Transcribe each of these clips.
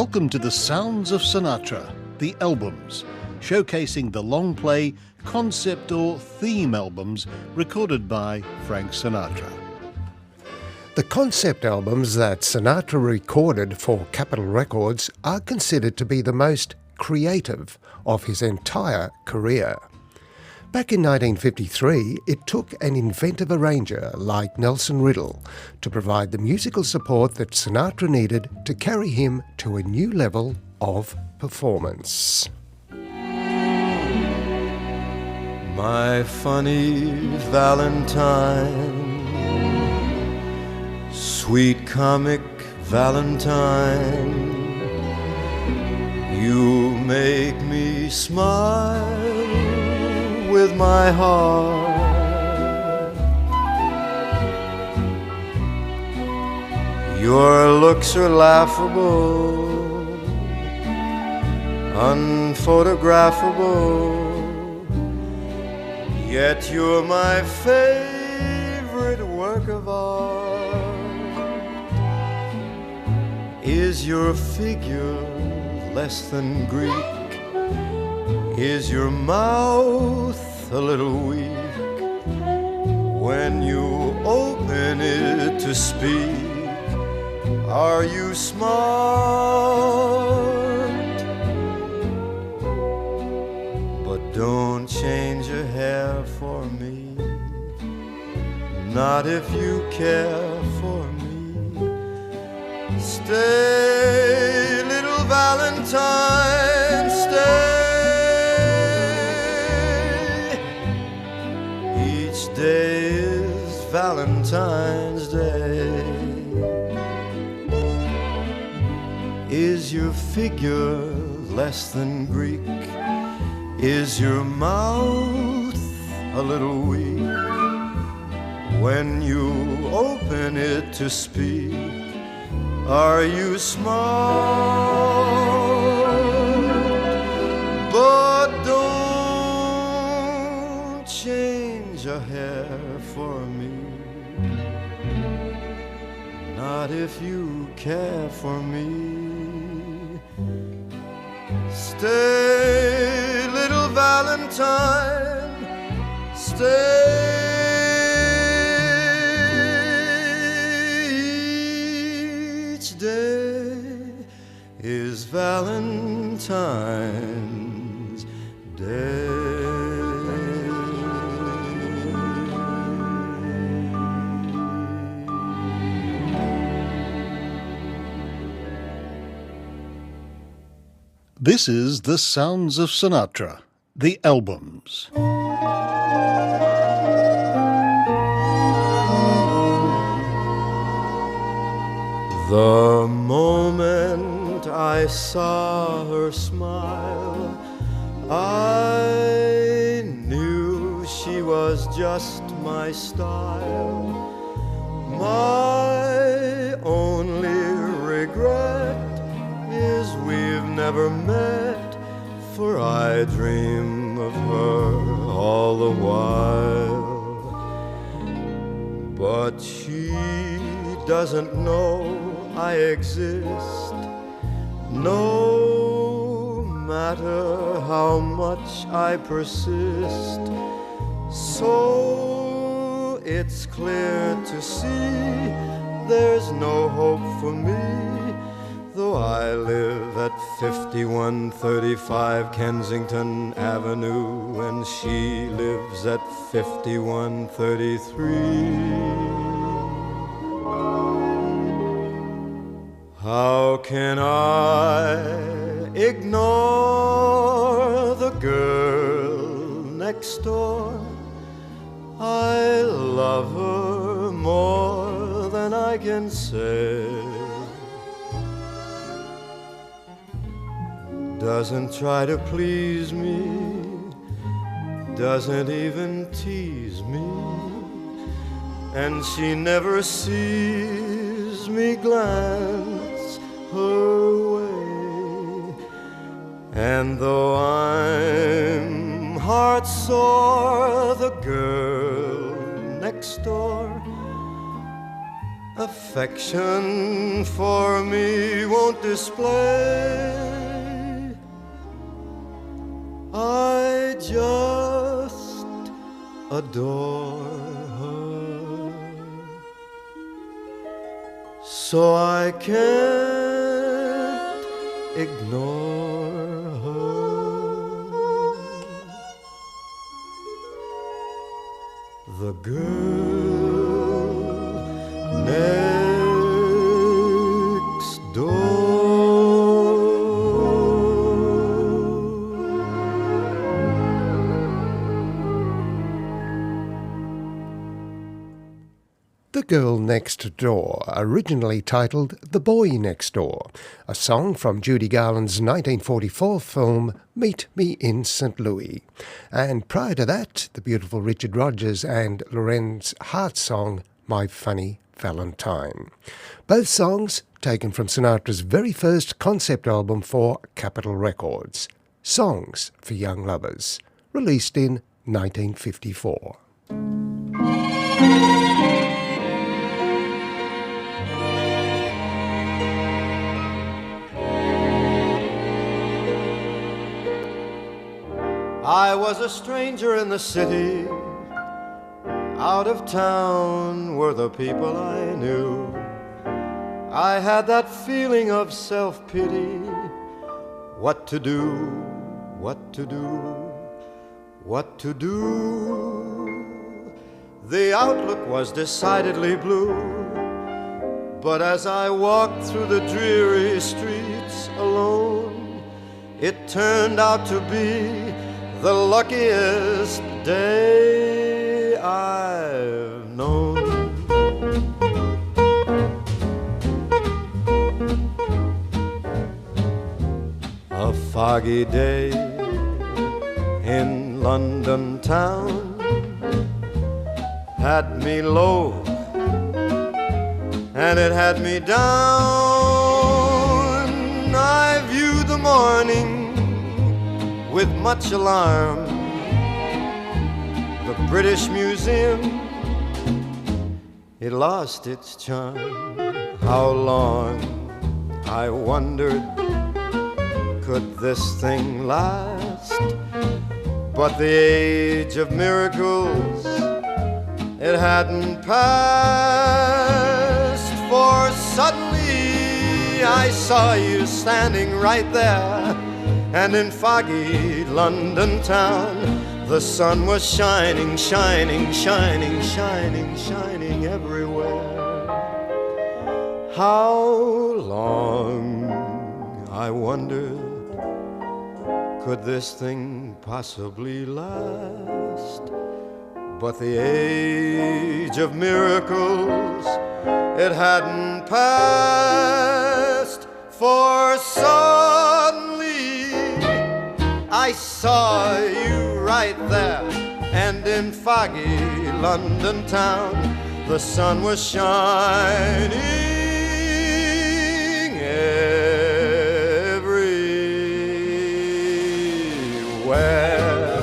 Welcome to the Sounds of Sinatra, the albums, showcasing the long play, concept or theme albums recorded by Frank Sinatra. The concept albums that Sinatra recorded for Capitol Records are considered to be the most creative of his entire career. Back in 1953, it took an inventive arranger like Nelson Riddle to provide the musical support that Sinatra needed to carry him to a new level of performance. My funny Valentine, sweet comic Valentine, you make me smile with my heart. Your looks are laughable, unphotographable, yet you're my favorite work of art. Is your figure less than Greek? Is your mouth a little weak when you open it to speak? Are you smart? But don't change your hair for me, not if you care for me. Stay, little Valentine, stay. Day is Valentine's Day. Is your figure less than Greek? Is your mouth a little weak when you open it to speak? Are you smart? But don't change your hair for me, not if you care for me. Stay, little Valentine, stay. Each day is Valentine's Day. This is The Sounds of Sinatra, the albums. The moment I saw her smile, I knew she was just my style. My only regret is we've never met, for I dream of her all the while. But she doesn't know I exist, no matter how much I persist. So it's clear to see there's no hope for me, though I live at 5135 Kensington Avenue and she lives at 5133. How can I ignore the girl next door? I love her more than I can say. Doesn't try to please me, doesn't even tease me, and she never sees me glance her way. And though I'm heart sore, the girl next door, affection for me won't display. I just adore her, so I can't ignore her. The girl next door. The Girl Next Door, originally titled The Boy Next Door, a song from Judy Garland's 1944 film Meet Me in St. Louis. And prior to that, the beautiful Richard Rodgers and Lorenz Hart song My Funny Valentine. Both songs taken from Sinatra's very first concept album for Capitol Records, Songs for Young Lovers, released in 1954. I was a stranger in the city. Out of town were the people I knew. I had that feeling of self-pity. What to do, what to do, what to do. The outlook was decidedly blue. But as I walked through the dreary streets alone, it turned out to be the luckiest day I've known. A foggy day in London town had me low, and it had me down. I viewed the morning with much alarm. The British Museum, it lost its charm. How long, I wondered, could this thing last? But the age of miracles, it hadn't passed. For suddenly I saw you standing right there, and in foggy London town, the sun was shining, shining, shining, shining, shining everywhere. How long, I wonder, could this thing possibly last? But the age of miracles, it hadn't passed. For suddenly I saw you right there, and in foggy London town, the sun was shining everywhere.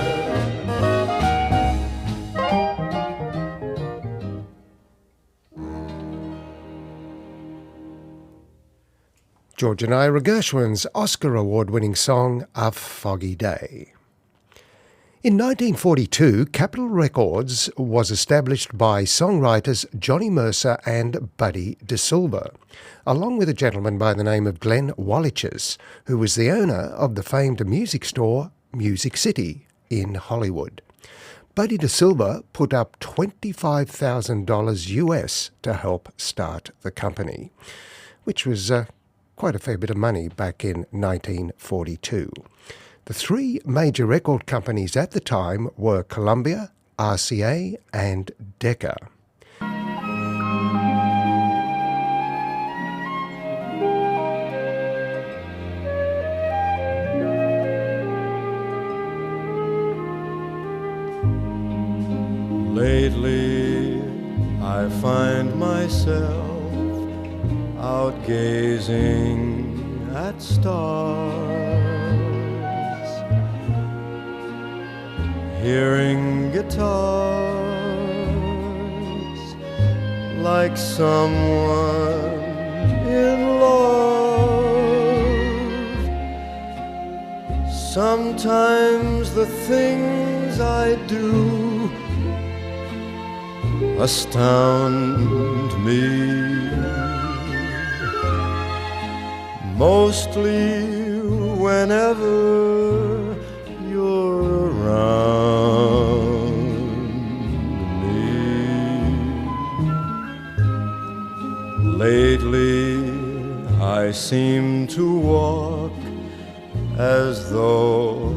George and Ira Gershwin's Oscar award-winning song, A Foggy Day. In 1942, Capitol Records was established by songwriters Johnny Mercer and Buddy DeSilva, along with a gentleman by the name of Glenn Wallachus, who was the owner of the famed music store Music City in Hollywood. Buddy DeSilva put up $25,000 US to help start the company, which was quite a fair bit of money back in 1942. The three major record companies at the time were Columbia, RCA and Decca. Lately I find myself out gazing at stars, hearing guitars like someone in love. Sometimes the things I do astound me. Mostly whenever you're around me. Lately I seem to walk as though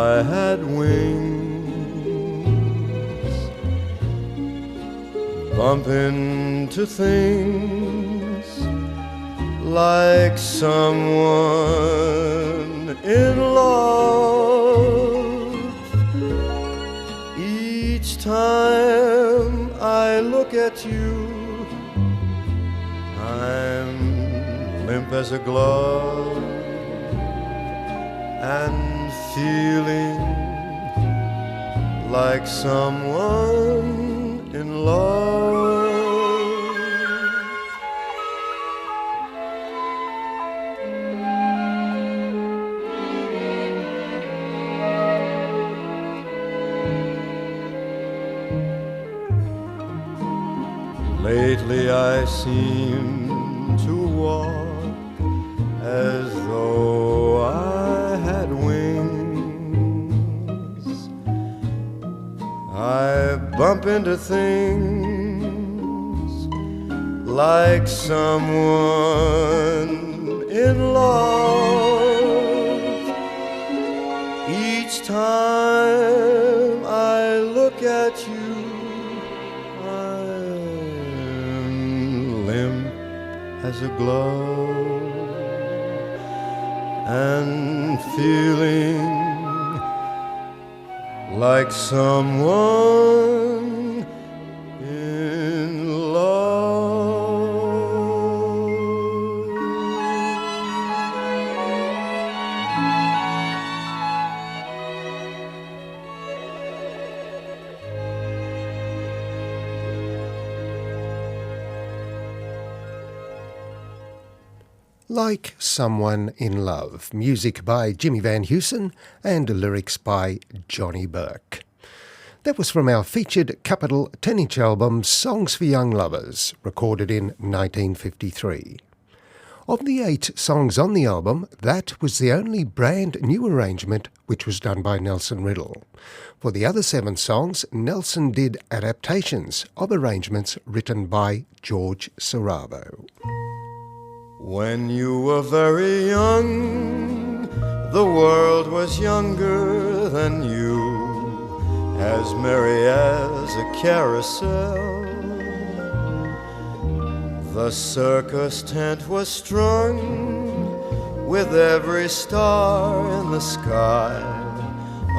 I had wings, bump into things like someone in love. Each time I look at you, I'm limp as a glove and feeling like someone in love. Lately I seem to walk as though I had wings. I bump into things like someone in love. Each time I look at you, as a glove and feeling like someone in love. Like Someone in Love, music by Jimmy Van Heusen and lyrics by Johnny Burke. That was from our featured Capital 10-inch album Songs for Young Lovers, recorded in 1953. Of the 8 songs on the album, that was the only brand new arrangement which was done by Nelson Riddle. For the other 7 songs, Nelson did adaptations of arrangements written by George Saravo. When you were very young, the world was younger than you, as merry as a carousel. The circus tent was strung with every star in the sky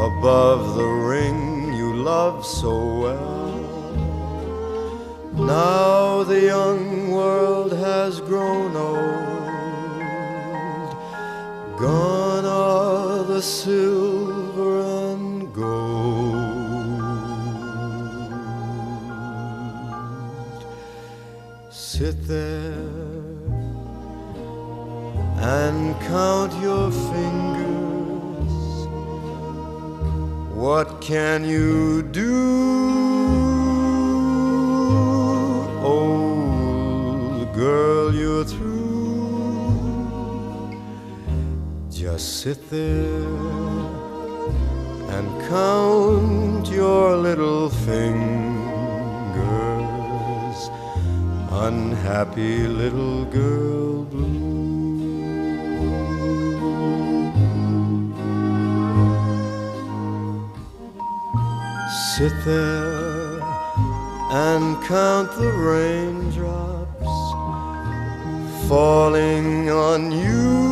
above the ring you loved so well. Now the young world has grown old, gone are the silver and gold. Sit there and count your fingers. What can you do? Old girl, you're through. Just sit there and count your little fingers. Unhappy little girl blue. Sit there and count the raindrops falling on you.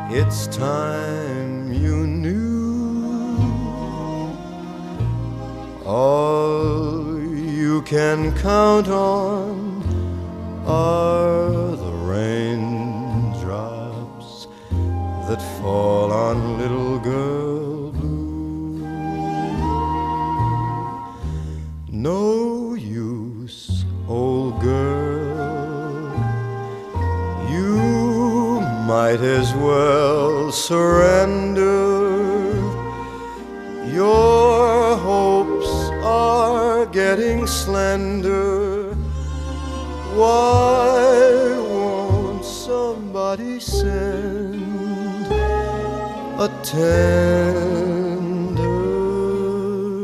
It's time you knew. All you can count on are the raindrops that fall on little girl blue. might as well surrender. Your hopes are getting slender. Why won't somebody send a tender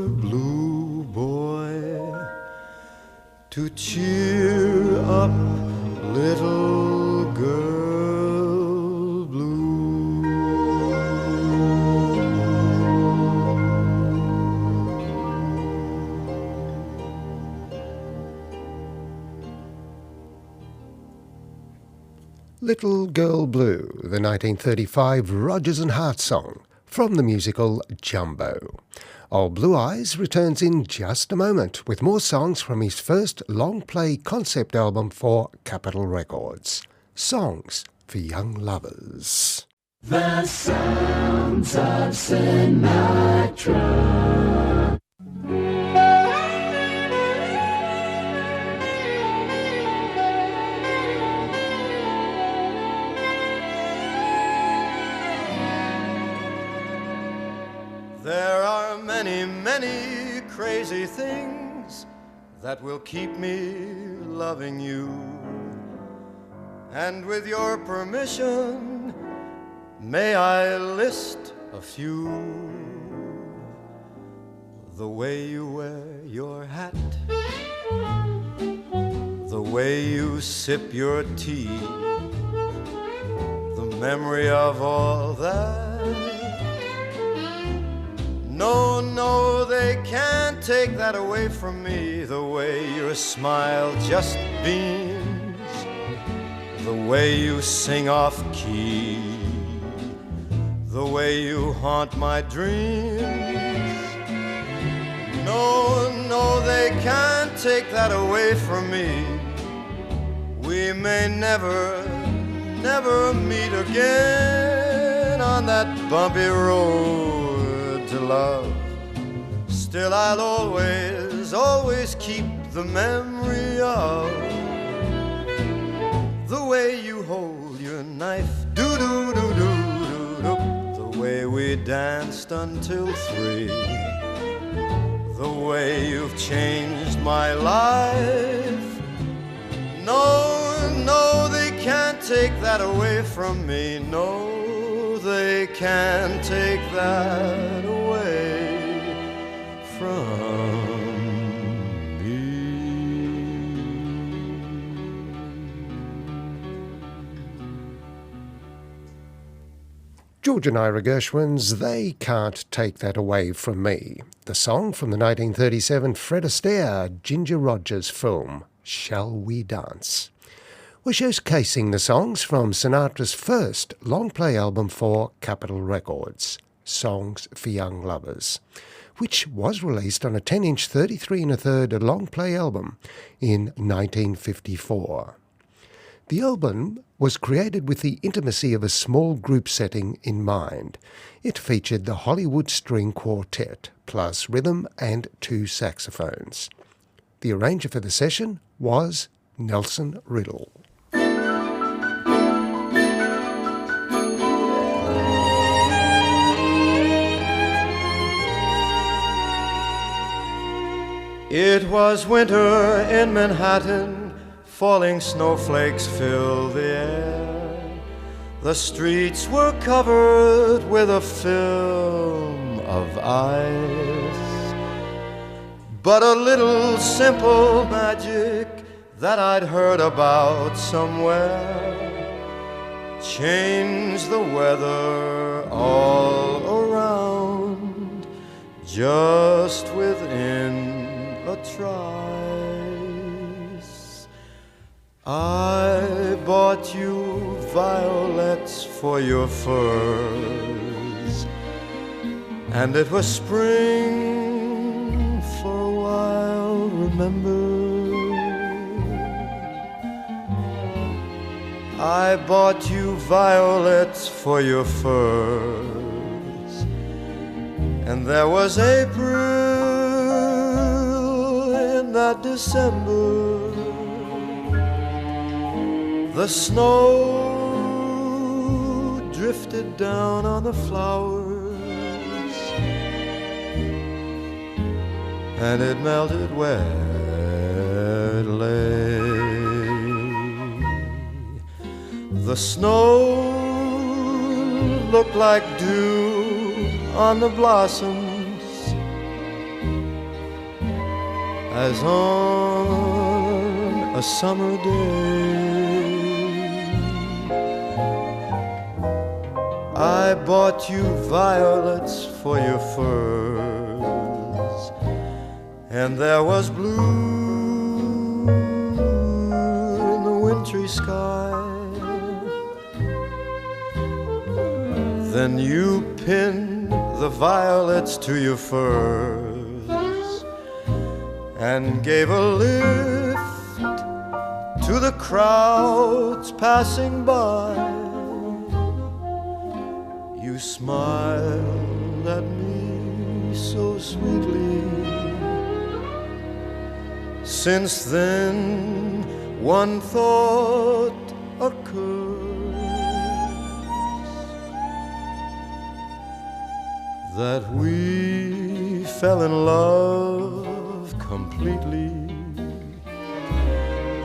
blue boy to cheer up little girl blue? Little Girl Blue, the 1935 Rodgers and Hart song from the musical Jumbo. Old Blue Eyes returns in just a moment with more songs from his first long-play concept album for Capitol Records, Songs for Young Lovers. The sounds of Sinatra. There are many, many crazy things that will keep me loving you. And with your permission, may I list a few? The way you wear your hat, the way you sip your tea, the memory of all that. No, no, they can't take that away from me. The way your smile just beams, the way you sing off key, the way you haunt my dreams. No, no, they can't take that away from me. We may never, never meet again on that bumpy road to love. Still I'll always, always keep the memory of the way you hold your knife, do-do-do-do-do-do, the way we danced until 3, the way you've changed my life. No, no, they can't take that away from me. No, they can't take that away from me. George and Ira Gershwin's They Can't Take That Away From Me, the song from the 1937 Fred Astaire Ginger Rogers film, Shall We Dance? We're showcasing the songs from Sinatra's first long-play album for Capitol Records, Songs for Young Lovers, which was released on a 10-inch 33 1/3 long-play album in 1954. The album was created with the intimacy of a small group setting in mind. It featured the Hollywood String Quartet, plus rhythm and 2 saxophones. The arranger for the session was Nelson Riddle. It was winter in Manhattan, falling snowflakes filled the air. The streets were covered with a film of ice. But a little simple magic that I'd heard about somewhere changed the weather all around, just within a trice. I bought you violets for your furs, and it was spring for a while, remember? I bought you violets for your furs, and there was April in that December. The snow drifted down on the flowers, and it melted where it lay. The snow looked like dew on the blossoms, as on a summer day. I bought you violets for your furs, and there was blue in the wintry sky. Then you pinned the violets to your furs and gave a lift to the crowds passing by. You smiled at me so sweetly. Since then, one thought occurs, that we fell in love completely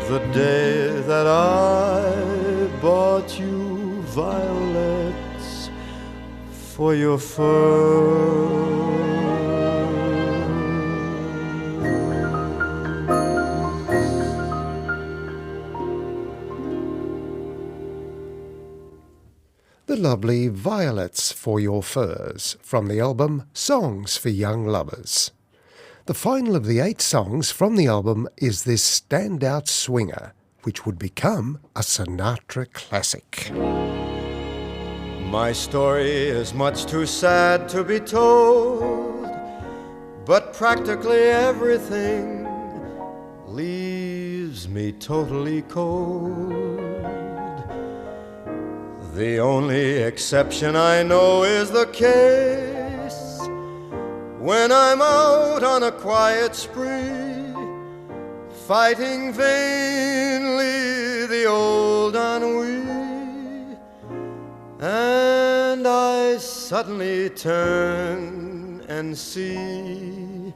the day that I bought you violets for your fur. The lovely Violets for Your Furs from the album Songs for Young Lovers. The final of the 8 songs from the album is this standout swinger, which would become a Sinatra classic. My story is much too sad to be told, but practically everything leaves me totally cold. The only exception I know is the case when I'm out on a quiet spree, fighting vainly the old ennui, and I suddenly turn and see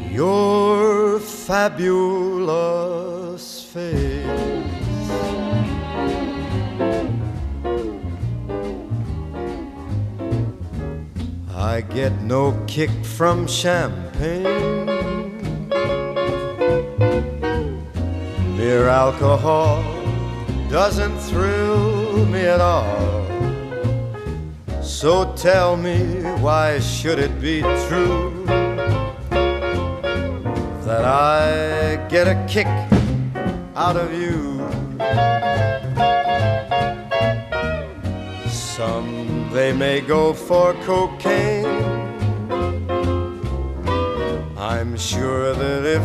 your fabulous face. I get no kick from champagne. Mere alcohol doesn't thrill me at all. So tell me, why should it be true that I get a kick out of you? Some they may go for cocaine. I'm sure that if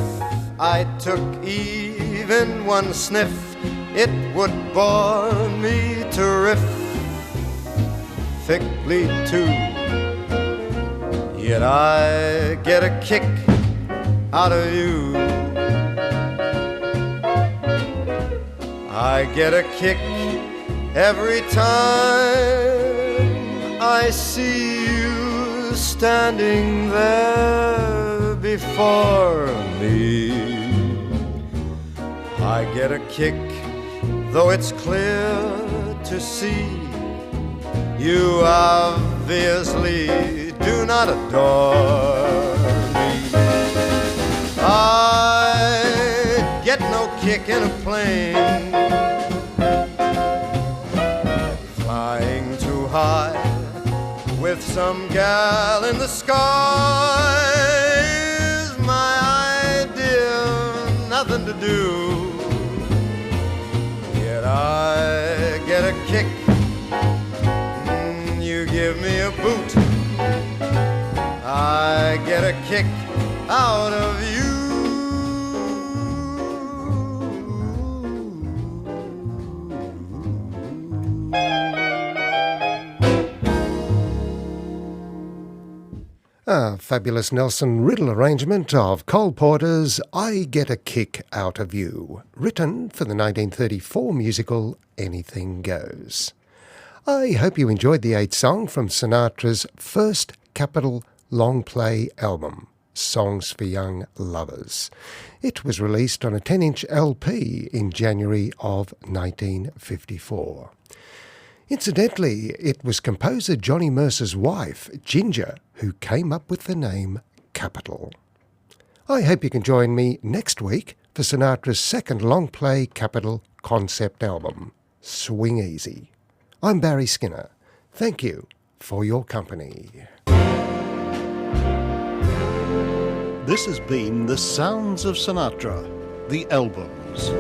I took even one sniff, it would bore me terrifically too. Yet I get a kick out of you. I get a kick every time I see you standing there before me. I get a kick, though it's clear to see you obviously do not adore me. I get no kick in a plane flying too high with some gal in the sky. Is my idea nothing to do? Yet I get a kick. You give me a boot, I get a kick out of you. A fabulous Nelson Riddle arrangement of Cole Porter's I Get a Kick Out of You, written for the 1934 musical Anything Goes. I hope you enjoyed the 8th song from Sinatra's first Capitol long play album, Songs for Young Lovers. It was released on a 10-inch LP in January of 1954. Incidentally, it was composer Johnny Mercer's wife, Ginger, who came up with the name Capitol. I hope you can join me next week for Sinatra's second long-play Capitol concept album, Swing Easy. I'm Barry Skinner. Thank you for your company. This has been The Sounds of Sinatra, the albums.